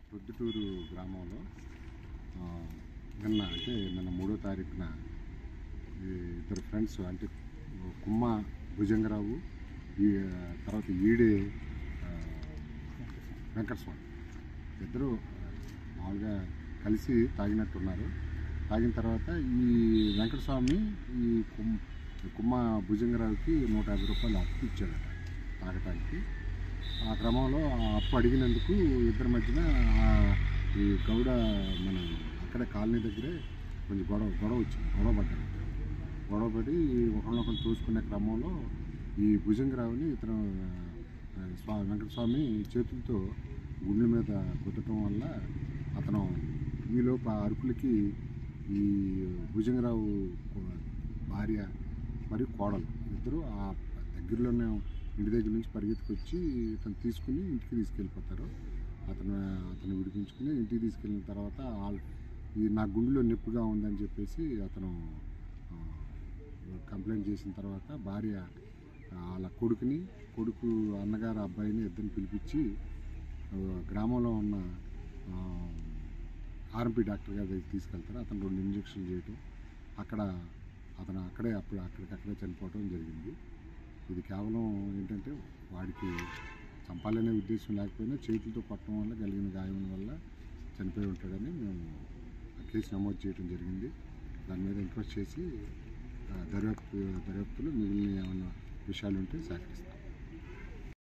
ప్రొద్దుటూరు గ్రామంలో నిన్న 3వ తారీఖున ఇద్దరు ఫ్రెండ్స్ అంటే కుమ్మ భుజంగరావు తర్వాత ఈడే వెంకటస్వామి ఇద్దరు మామూలుగా కలిసి తాగినట్టున్నారు. తాగిన తర్వాత ఈ వెంకటస్వామి ఈ కుమ్మ భుజంగరావుకి 150 రూపాయలు అప్పు ఇచ్చాడట తాగటానికి. ఆ క్రమంలో ఆ అప్పు అడిగినందుకు ఇద్దరి మధ్యన ఈ గౌడ మన అక్కడే కాలనీ దగ్గరే కొంచెం గొడవ వచ్చింది. గొడవపడి ఒకరినొకరు చూసుకునే క్రమంలో ఈ భుజంగరావుని ఇతను వెంకటస్వామి చేతులతో గుండెల మీద కొట్టడం వల్ల అతను ఈలోపు ఆ అరుపులకి ఈ భుజంగరావు భార్య మరియు కోడలు ఇద్దరు ఆ దగ్గరలోనే ఇంటి దగ్గర నుంచి పరిగెత్తుకొచ్చి ఇతను తీసుకుని ఇంటికి తీసుకెళ్ళిపోతారు. అతను విడిపించుకుని ఇంటికి తీసుకెళ్ళిన తర్వాత నా గుండెలో నొప్పిగా ఉందని చెప్పేసి అతను కంప్లైంట్ చేసిన తర్వాత భార్య వాళ్ళ కొడుకు అన్నగారు అబ్బాయిని ఇద్దరిని పిలిపించి గ్రామంలో ఉన్న ఆర్ఎంపీ డాక్టర్ గారి దగ్గరికి తీసుకెళ్తారు. అతను 2 ఇంజక్షన్లు చేయటం అతను అక్కడికక్కడే చనిపోవడం జరిగింది. ఇది కేవలం ఏంటంటే వాడికి చంపాలనే ఉద్దేశం లేకపోయినా చేతులతో కొట్టడం వల్ల కలిగిన గాయం వల్ల చనిపోయి ఉంటాడని మేము కేసు నమోదు చేయడం జరిగింది. దాని మీద ఎంక్వైరీ చేసి దర్యాప్తులు మిగిలిన ఏమైనా విషయాలు ఉంటే సేకరిస్తాం.